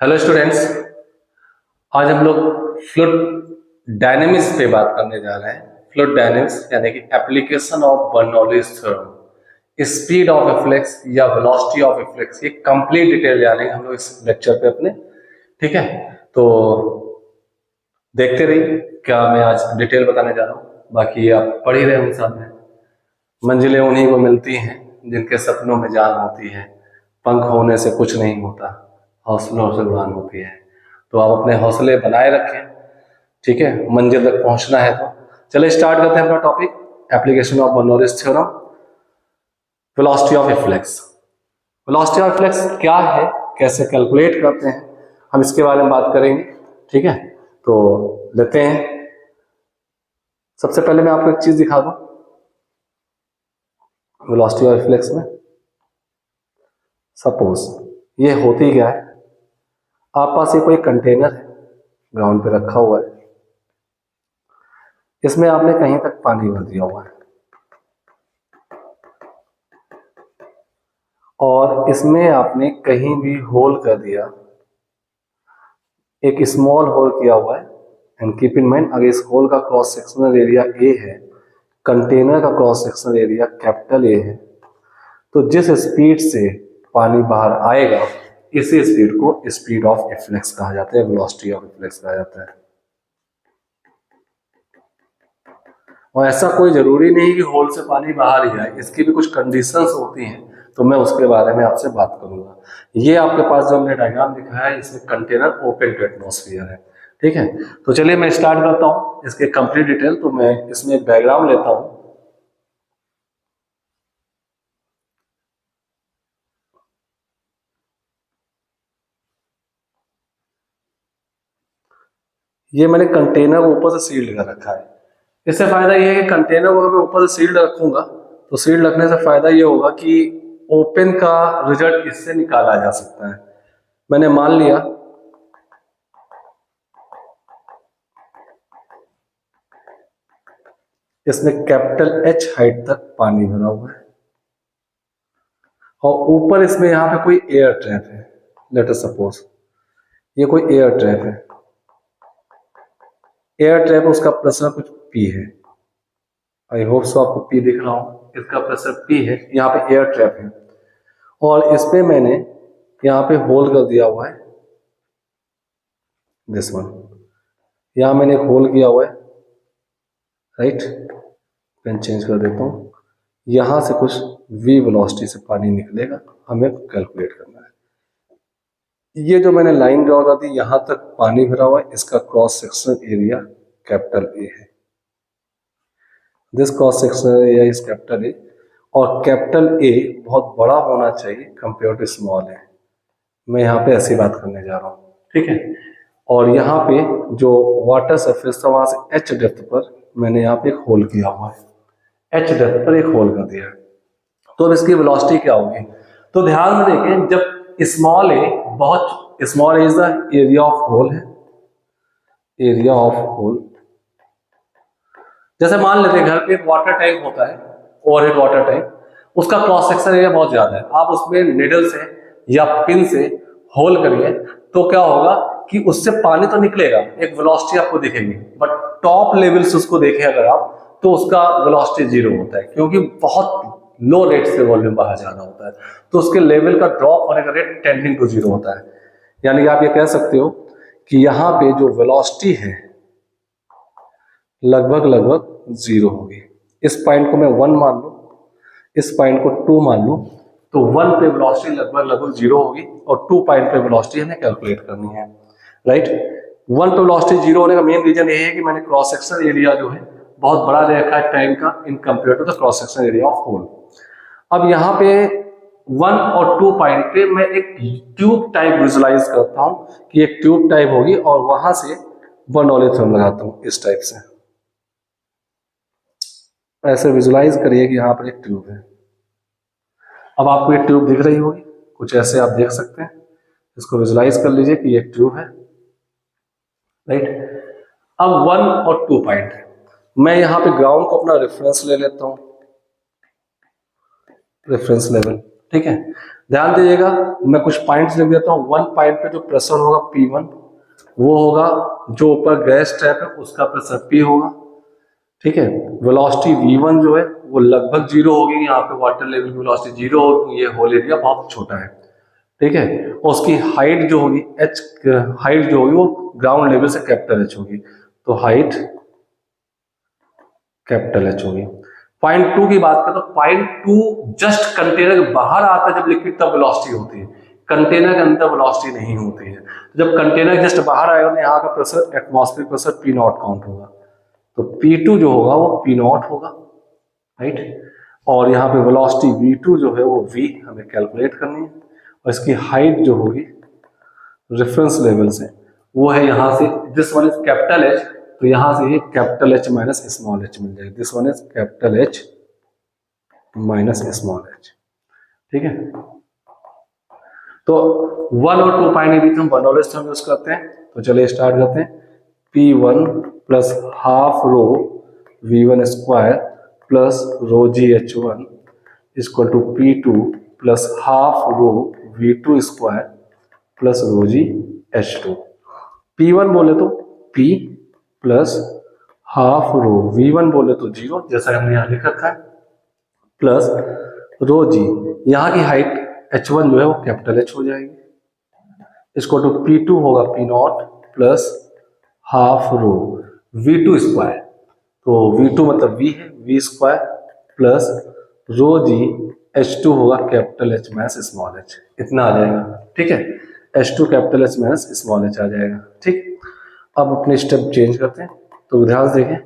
Hello students. आज हम लोग फ्लूइड डायनेमिक्स पे बात करने जा रहे हैं। फ्लूइड डायनेमिक्स यानी कि application of Bernoulli's theorem, speed of reflex या वेलोसिटी ऑफ रिफ्लेक्स, ये कंप्लीट डिटेल जानेंगे हम लोग इस लेक्चर पे अपने। ठीक है, तो देखते रहिए क्या मैं आज डिटेल बताने जा रहा हूँ। बाकी आप पढ़ ही रहे होंगे साथ में। मंजिलें उन्हीं को मिलती हैं जिनके सपनों में जान होती है, पंख होने से कुछ नहीं होता, हौसलों से उड़ान होती है। तो आप अपने हौसले बनाए रखें, ठीक है, मंजिल तक पहुंचना है। तो चलिए स्टार्ट करते हैं अपना topic, application of Bernoulli's theorem, velocity of reflex. Velocity of reflex क्या है, कैसे कैलकुलेट करते हैं, हम इसके बारे में बात करेंगे। ठीक है, तो लेते हैं। सबसे पहले मैं आपको एक चीज दिखा दूं वेलोसिटी ऑफ रिफ्लेक्स में। सपोज ये होती क्या है, आप पास ये कोई कंटेनर है, ग्राउंड पे रखा हुआ है, इसमें आपने कहीं तक पानी भर दिया हुआ है और इसमें आपने कहीं भी होल कर दिया, एक स्मॉल होल किया हुआ है। एंड कीप इन माइंड, अगर इस होल का क्रॉस सेक्शनल एरिया ए है, कंटेनर का cross sectional area capital A है, तो जिस स्पीड से पानी बाहर आएगा इसी स्पीड को स्पीड ऑफ रिफ्लेक्स कहा जाता है, वेलोसिटी ऑफ रिफ्लेक्स कहा जाता है। और ऐसा कोई जरूरी नहीं कि होल से पानी बाहर ही आए, इसकी भी कुछ कंडीशंस होती हैं, तो मैं उसके बारे में आपसे बात करूंगा। ये आपके पास जो हमने डायग्राम दिखाया है, इसमें कंटेनर ओपन टू एटमॉस्फेयर है। ठीक है, तो चलिए मैं स्टार्ट करता हूं इसके कंप्लीट डिटेल। तो मैं इसमें एक डायग्राम लेता हूं। ये मैंने कंटेनर को ऊपर से सील्ड कर रखा है। इससे फायदा ये है कि कंटेनर को अगर मैं ऊपर से सील्ड रखूंगा तो सील्ड रखने से फायदा ये होगा कि ओपन का रिजल्ट इससे निकाला जा सकता है। मैंने मान लिया इसमें कैपिटल एच हाइट तक पानी भरा हुआ है और ऊपर इसमें यहां पे कोई एयर ट्रैप है। लेट अस सपोज ये कोई एयर ट्रैप है, एयर ट्रैप उसका प्रेशर कुछ पी है। आई होप सो आपको पी दिख रहा हो, इसका प्रेशर पी है, यहाँ पे एयर ट्रैप है और इस पे मैंने यहाँ पे होल कर दिया हुआ है, दिस वन। यहाँ मैंने एक होल किया हुआ है, राइट। पेन चेंज कर देता हूँ। यहाँ से कुछ v वेलोसिटी से पानी निकलेगा, हमें कैलकुलेट करना है। ये जो मैंने लाइन ड्रॉ कर दी, यहाँ तक पानी भरा हुआ है, इसका cross sectional area capital A है। This cross sectional area is capital A और कैपिटल ए बहुत बड़ा होना चाहिए कंपेयर टू स्मॉल ए। मैं यहाँ पे ऐसी बात करने जा रहा हूँ, ठीक है। और यहाँ पे जो वाटर सरफेस था वहां से एच डेप्थ पर मैंने यहाँ पे एक होल किया हुआ है, एच डेप्थ पर एक होल कर दिया। तो अब इसकी वेलोसिटी क्या होगी, तो ध्यान में देखें, जब स्मॉल ए, बहुत small is the area of hole है, एरिया ऑफ होल। जैसे मान लेते हैं घर पे एक वाटर टैंक होता है, ओवरहेड वाटर टैंक, उसका क्रॉस सेक्शन एरिया बहुत ज्यादा है। आप उसमें निडल से या पिन से होल करिए तो क्या होगा कि उससे पानी तो निकलेगा, एक वेलोसिटी आपको दिखेगी, बट टॉप लेवल से उसको देखें अगर आप, तो उसका वेलोसिटी जीरो होता है, क्योंकि बहुत लो रेट से वॉल्यूम बाहर जाना होता है, तो उसके लेवल का ड्रॉप होने का रेट टेंडिंग टू जीरो होता है। यानी कि आप ये कह सकते हो कि यहाँ पे जो वेलोसिटी है लगभग लगभग जीरो होगी। इस पॉइंट को मैं 1 मान लूं, इस पॉइंट को 2 मान लूं, तो 1 पे वेलोसिटी लगभग लगभग जीरो होगी और 2 पॉइंट पे वेलोसिटी हमें कैलकुलेट करनी है, राइट। 1 पे वेलोसिटी जीरो होने का मेन रीजन ये है कि मैंने क्रॉस सेक्शन एरिया जो है बहुत बड़ा दे रखा है टैंक का in compare to the cross section area of hole. अब यहाँ पे 1 और 2 पॉइंट पे मैं एक ट्यूब टाइप विजुलाइज करता हूं कि एक ट्यूब टाइप होगी और वहां से बर्नौली थ्योरम लगाता हूं इस टाइप से। ऐसे विजुलाइज करिए कि यहाँ पर एक ट्यूब है। अब आपको ये ट्यूब दिख रही होगी, कुछ ऐसे आप देख सकते हैं। इसको विजुलाइज कर लीजिए कि ये ट्यूब है, राइट। अब 1 और 2 पॉइंट है, मैं यहाँ पे ग्राउंड को अपना रेफरेंस ले लेता हूँ, रेफरेंस लेवल, ठीक है। ध्यान दीजिएगा, मैं कुछ पॉइंट्स लिख देता हूँ। वन पॉइंट पे जो प्रेशर होगा P1 वो होगा जो ऊपर गैस ट्रैप है उसका प्रेशर P होगा, ठीक है। वेलोसिटी V1 जो है वो लगभग जीरो होगी, यहाँ पे वाटर लेवल की वेलोसिटी जीरो होगी, ये होल एरिया बहुत छोटा है, ठीक है। और उसकी हाइट जो होगी h, हाइट जो होगी वो ग्राउंड लेवल से कैपिटल H होगी, तो हाइट कैपिटल H होगी। पॉइंट 2 की बात करें तो पॉइंट 2 जस्ट कंटेनर के बाहर आता है जब लिक्विड तब वेलोसिटी होती है, कंटेनर के अंदर वेलोसिटी नहीं होती है। जब कंटेनर जस्ट बाहर आएगा तो यहाँ का pressure atmospheric pressure P not count होगा, तो P2 जो होगा वो P नॉट होगा, राइट। और यहाँ पे वेलोसिटी V2 जो है वो V हमें कैलकुलेट करनी है, और इसकी हाइट जो होगी रेफरेंस लेवल से वो है यहाँ से, this one is capital H, तो यहाँ से ये capital H minus small h मिल जाएगा, this one is capital H minus small h, ठीक है। तो 1 और 2 पॉइंट के बीच हम बर्नौलीज थ्योरम यूज करते हैं, तो चलिए स्टार्ट करते हैं। P1 plus half rho V1 square plus rho GH1 equal to P2 plus half rho V2 square plus rho GH2। P1 बोले तो P plus half rho V1 बोले तो 0 जैसा हमने यहाँ लिख रखा है, प्लस रो G, यहाँ की हाइट H1 जो है वो कैपिटल H हो जाएगी, इसको तो P2 होगा P not plus half rho V2 square, तो V2 मतलब V है, V square plus rho G H2 होगा capital H minus small h, इतना आ जाएगा, ठीक है। H2 capital H minus small h आ जाएगा, ठीक। अब अपने स्टेप चेंज करते हैं, तो ध्यान से देखें,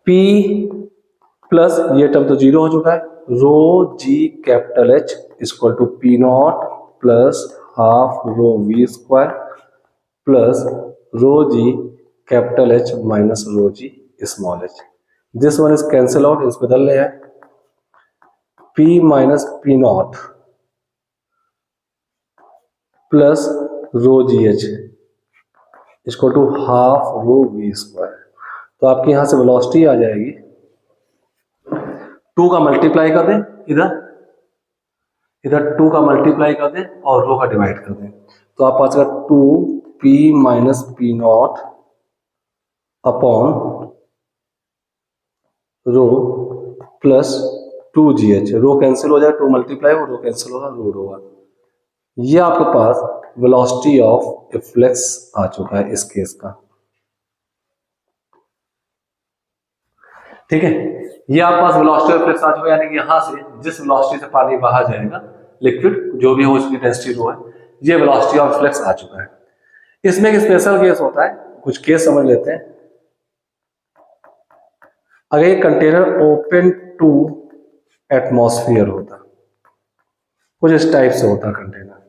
P प्लस ये टर्म तो जीरो हो चुका है, rho G capital H equal to P not plus half rho V square plus rho G capital H minus rho G small h, this one is cancel out, इस बदल रहे हैं P minus P not plus rho GH इसको to half rho V square, तो आपकी यहां से velocity आ जाएगी, 2 का मल्टीप्लाई कर दें, इधर 2 का मल्टीप्लाई कर दें और रो का डिवाइड कर दें, तो आप पास 2P minus P not upon rho plus 2GH, rho cancel हो जाए, 2 मल्टीप्लाई हो, रो कैंसिल होगा, रो होगा। ये आपके पास वेलोसिटी ऑफ फ्लक्स आ चुका है इस केस का, ठीक है। ये आपके पास वेलोसिटी ऑफ फ्लक्स आ चुका है, यानी कि यहां से जिस वेलोसिटी से पानी बाहर जाएगा लिक्विड जो भी हो उसकी डेंसिटी रो है, ये वेलोसिटी ऑफ फ्लक्स आ चुका है। इसमें एक स्पेशल केस होता है, कुछ केस समझ लेते हैं। अगर ये कंटेनर ओपन टू एटमॉस्फेयर होता, कुछ इस टाइप से होता कंटेनर,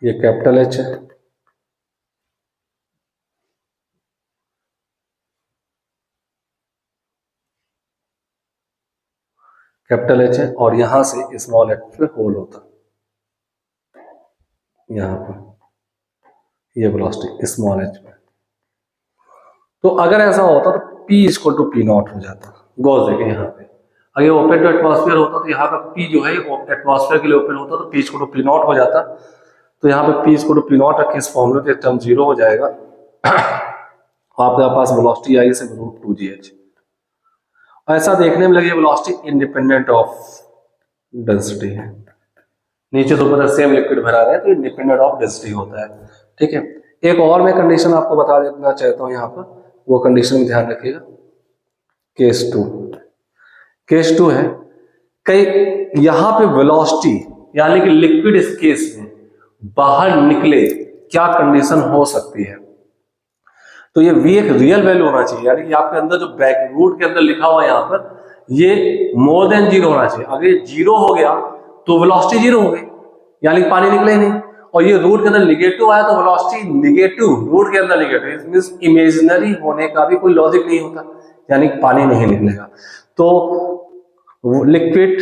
ये कैपिटल H है, कैपिटल H है, और यहां से स्मॉल h पे होल होता, यहां पर ये वेलोसिटी स्मॉल h पे। तो अगर ऐसा होता तो P equal to P not हो जाता, गौर देखें यहाँ पे, अगर ओपन टू एटमॉस्फेयर होता तो यहाँ पर P जो है एटमॉस्फेयर के लिए ओपन होता तो P equal to P not हो जाता, तो यहाँ पे P equal to P not रखे इस फॉर्मूले के टर्म जीरो हो जाएगा, आपके पास वेलोसिटी आई से √2GH। ऐसा देखने में लगे वेलोसिटी इंडिपेंडेंट ऑफ डेंसिटी है, नीचे से ऊपर सेम लिक्विड भरा रहे हैं तो इंडिपेंडेंट ऑफ डेंसिटी होता है, ठीक है। एक और मैं कंडीशन आपको बता देना चाहता हूं यहाँ पर, वो कंडीशन में ध्यान रखिएगा, केस टू है, कई यहां पे वेलोसिटी यानी कि लिक्विड इस केस में बाहर निकले, क्या कंडीशन हो सकती है, तो ये V एक रियल वैल्यू होना चाहिए, यानी कि आपके अंदर जो ब्रैकेट रूट के अंदर लिखा हुआ है यहाँ पर ये मोर देन 0 होना चाहिए। अगर ये 0 हो गया तो वेलोसिटी 0 हो गई, यानी कि पानी निकले ही नहीं, और ये रूट के अंदर निगेटिव आया तो वेलोसिटी निगेटिव, रूट के अंदर निगेटिव मींस इमेजिनरी होने का भी कोई लॉजिक नहीं होता, यानी कि पानी नहीं निकलेगा। तो liquid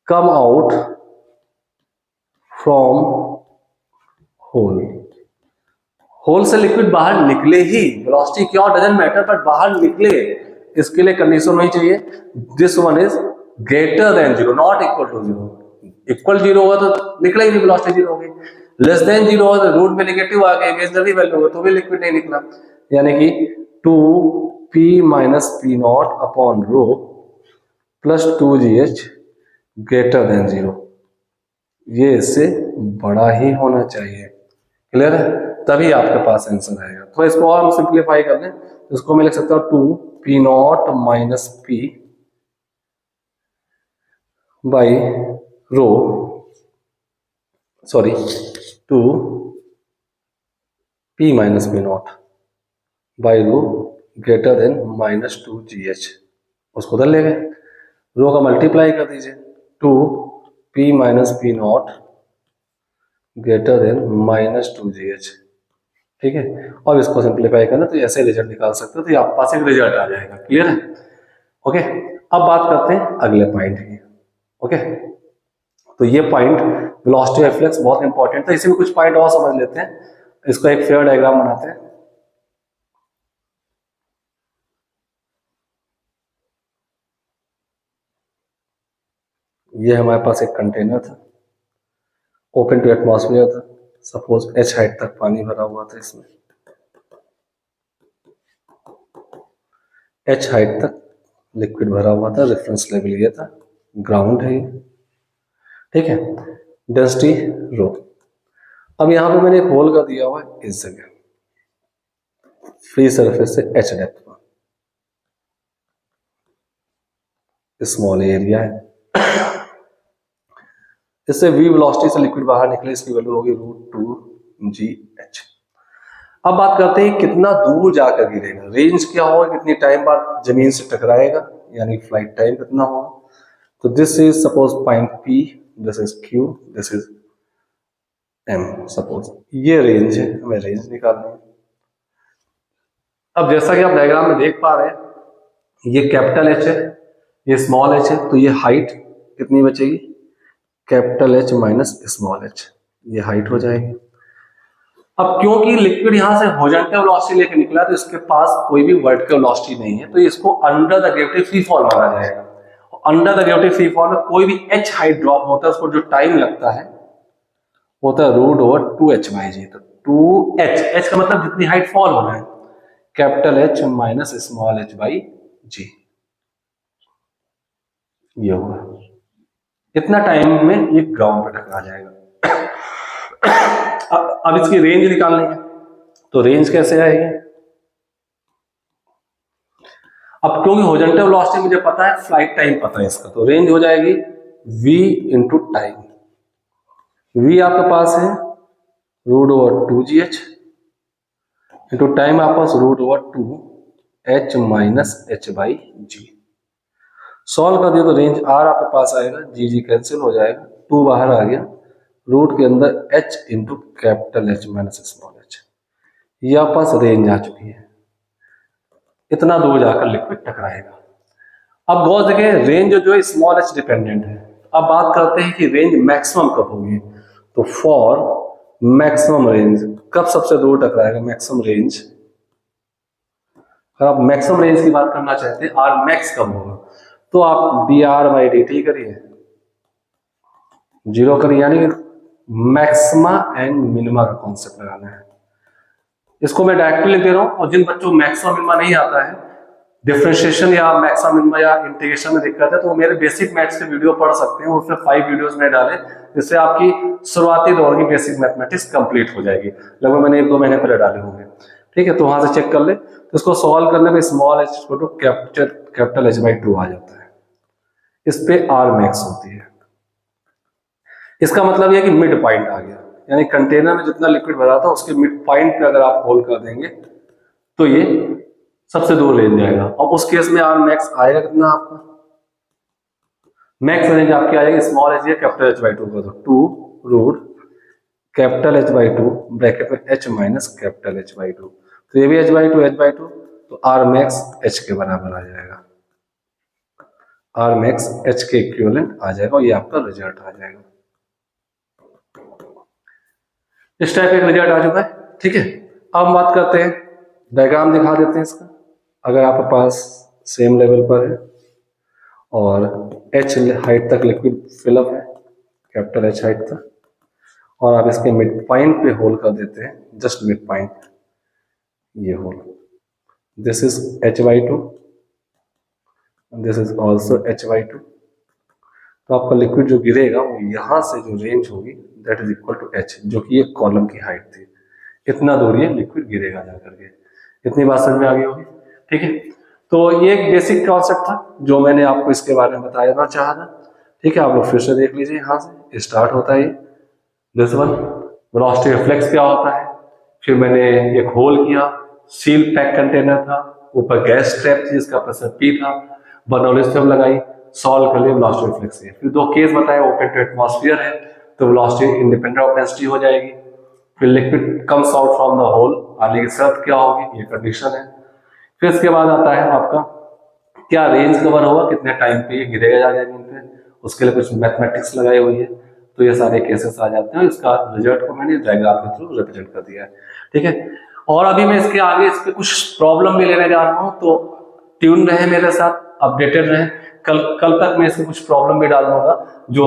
come out from hole से लिक्विड बाहर निकले ही, वेलोसिटी क्या डजंट मैटर, बट बाहर निकले, इसके लिए कंडीशन नहीं चाहिए, this one is greater than zero, not equal to zero. Equal zero होगा तो निकला ही नहीं, वेलोसिटी जीरो हो गई। लेस देन जीरो होगा तो रूट में नेगेटिव आ गया, इमेजिनरी वैल्यू होगा तो भी लिक्विड नहीं निकला। यानी कि 2p minus P not upon rho plus 2gh greater than zero, ये इससे बड़ा ही होना चाहिए। क्लियर है? तभी आपके पास आंसर आएगा। तो इसको और हम सिंप्लीफाई कर लें, इसको मैं लिख सकता हूं 2p not minus P by rho, sorry 2p minus P not by rho greater than minus 2gh। उसको उधर ले गए, रो का मल्टीप्लाई कर दीजिए, 2p minus P not greater than minus 2gh। ठीक है, और इसको सिंप्लीफाई करना तो ऐसे रिजल्ट निकाल सकते हो, तो आपके पास एक रिजल्ट आ जाएगा। क्लियर है? ओके, अब बात करते हैं अगले पॉइंट की। ओके, तो ये पॉइंट वेलोसिटी ऑफ रिफ्लेक्स बहुत इंपॉर्टेंट था। इसी में कुछ पॉइंट और समझ लेते हैं, इसको एक फेयर डायग्राम बनाते हैं। ये हमारे पास एक कंटेनर था, ओपन टू एटमॉस्फेयर था, सपोज h हाइट तक पानी भरा हुआ था, इसमें h हाइट तक लिक्विड भरा हुआ था, रेफरेंस लेवल ये था, ग्राउंड है ये। ठीक है, डेंसिटी रो। अब यहां पे मैंने एक होल कर दिया हुआ है इस जगह, फ्री सरफेस से h डेप्थ पर, स्मॉल एरिया है, इससे v वेलोसिटी से लिक्विड बाहर निकले, इसकी वैल्यू होगी √2gh। अब बात करते हैं कितना दूर जाकर गिरेगा, रेंज क्या होगा, कितनी टाइम बाद जमीन से टकराएगा, यानी फ्लाइट टाइम कितना होगा। तो this is suppose point P, this is Q, this is M, suppose ये रेंज है, हमें रेंज निकालनी है। अब जैसा कि आप डायग्राम में देख पा रहे हैं, ये कैपिटल H है, ये स्मॉल h है, तो ये हाइट कितनी बचेगी, capital H minus small h, ये हाइट हो जाएगी। अब क्योंकि लिक्विड यहां से हॉरिजॉन्टल वेलोसिटी लेके निकला, तो इसके पास कोई भी वर्टिकल वेलोसिटी नहीं है, तो इसको under the gravity free fall माना जाएगा। Under the gravity free fall में कोई भी h हाइट ड्रॉप होता है, उसको जो टाइम लगता है होता है √2h/g। तो 2h का मतलब जितनी हाइट फॉल होना है, capital H minus small h/g, ये होगा। इतना टाइम में ये ग्राउंड पे टकरा जाएगा। अब इसकी रेंज निकालनी है, तो रेंज कैसे आएगी। अब क्योंकि हॉरिजॉन्टल वेलोसिटी मुझे पता है, फ्लाइट टाइम पता है इसका, तो रेंज हो जाएगी v इंटू टाइम। v आपके पास है √2gh इंटू टाइम आपके पास √2h माइनस h/g। सॉल्व कर दिया तो रेंज r आपके पास आएगा, g कैंसिल हो जाएगा, 2 बाहर आ गया, रूट के अंदर h into capital H minus small h, ये आपके पास रेंज आ चुकी है। इतना दूर जाकर लिक्विड टकराएगा। अब गौर देखें, रेंज जो है स्मॉल h डिपेंडेंट है। अब बात करते हैं कि रेंज मैक्सिमम कब होगी, तो फॉर मैक्सिमम रेंज कब सबसे दूर टकराएगा, मैक्सिमम रेंज, अगर आप मैक्सिमम रेंज की बात करना चाहते हैं आर मैक्स कब होगा, तो आप dr/dt करिए, 0 करिए, यानी कि मैक्सिमा एंड मिनिमा का कॉन्सेप्ट लगाना है। इसको मैं डायरेक्टली लिख दे रहा हूं, और जिन बच्चों को मैक्सिमा मिनिमा नहीं आता है, डिफरेंशिएशन या मैक्सिमा मिनिमा या इंटीग्रेशन में दिक्कत है, तो मेरे बेसिक मैथ्स के वीडियो पढ़ सकते हैं, उसमें 5 वीडियोस में डाले, जिससे आपकी शुरुआती दौर की बेसिक मैथमेटिक्स कंप्लीट हो जाएगी। लगभग मैंने 1-2 महीने पहले डाले होंगे। ठीक है, तो वहां से चेक कर ले। तो इसको सॉल्व करने में स्मॉल h को कैपिटल H/2 आ जाता है, इस पे r मैक्स होती है। इसका मतलब यह कि मिड पॉइंट आ गया, यानी कंटेनर में जितना लिक्विड भरा था उसके मिड पॉइंट पे अगर आप होल कर देंगे तो ये सबसे दूर ले जाएगा। और उस केस में r मैक्स आएगा कितना, आपका मैक्स रेंज आपकी आएगी स्मॉल h कैपिटल H/2 का, तो 2 रूट कैपिटल H/2 ब्रैकेट में h माइनस कैपिटल H/2, तो ये भी h/2, तो r मैक्स h के बराबर आ जाएगा, r मैक्स h के इक्विवेलेंट आ जाएगा, और ये आपका रिजल्ट आ जाएगा। इस टाइप का रिजल्ट आ चुका है। ठीक है, अब हम बात करते हैं, डायग्राम दिखा देते हैं इसका। अगर आपके पास सेम लेवल पर है, और h हाइट तक लिक्विड फिलअप है, कैपिटल H हाइट तक, और आप इसके मिड पॉइंट पे होल कर देते हैं, जस्ट मिड पॉइंट, ये hole, this is H/2, this is also H/2। तो आपका लिक्विड जो गिरेगा वो यहाँ से जो रेंज होगी that is equal to H, जो कि एक कॉलम की हाइट थी, इतना दूर ये लिक्विड गिरेगा जा करके। इतनी बात समझ में आ गई होगी, ठीक है। तो ये एक बेसिक कॉन्सेप्ट था जो मैंने आपको इसके बारे में बताना चाहा था, ठीक है। आप लोग फिर से देख लीजिए, यहाँ से स्टार्ट होता है दिस वन, वेलोसिटी रिफ्लेक्स क्या होता है, फिर मैंने एक होल किया, सील पैक कंटेनर था, ऊपर गैस ट्रैप थी जिसका प्रेशर P था, बर्नौलीज थ्योरम लगाई, सॉल्व कर लिए वेलोसिटी रिफ्लेक्स से। फिर दो केस बताए, ओपन टू एटमॉस्फेयर है तो वेलोसिटी इंडिपेंडेंट ऑफ डेंसिटी हो जाएगी, फिर liquid comes out from the hole, आने की शर्त क्या होगी, ये कंडीशन है। फिर इसके बाद आता है आपका क्या रेंज कवर होगा, कितने टाइम पे ये गिरेगा जा जमीन पे, उसके लिए कुछ मैथमेटिक्स लगाई हुई है। तो ये सारे केसेस आ जाते हैं, इसका रिजल्ट को मैंने डायग्राम के थ्रू रिप्रेजेंट कर दिया है, ठीक है। और अभी मैं इसके आगे इस पे कुछ प्रॉब्लम भी लेने जा रहा हूँ, तो ट्यून रहे मेरे साथ, अपडेटेड रहे। कल तक मैं इसमें कुछ प्रॉब्लम भी डाल दूंगा, जो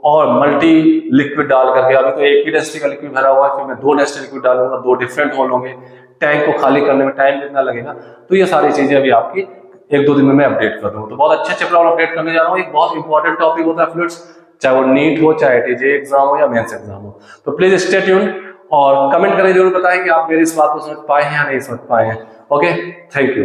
और मल्टी लिक्विड डाल करके, अभी तो एक ही डेंसिटी का लिक्विड भरा हुआ है, फिर मैं 2 डेंसिटी लिक्विड डालूंगा, 2 डिफरेंट होल होंगे, टैंक को खाली करने में टाइम कितना लगेगा, तो ये सारी चीजें अभी आपकी 1-2 दिन में मैं अपडेट कर दूंगा। तो बहुत अच्छे प्रॉब्लम अपडेट करने जा रहा हूँ। एक बहुत इंपॉर्टेंट टॉपिक होता है फ्लूइड्स, चाहे वो नीट हो, चाहे TJ एग्जाम हो या मेंस एग्जाम हो। तो प्लीज स्टे ट्यून्ड और कमेंट करें, जरूर बताएं कि आप मेरी इस बात को समझ पाए हैं या नहीं समझ पाए हैं। Okay, thank you.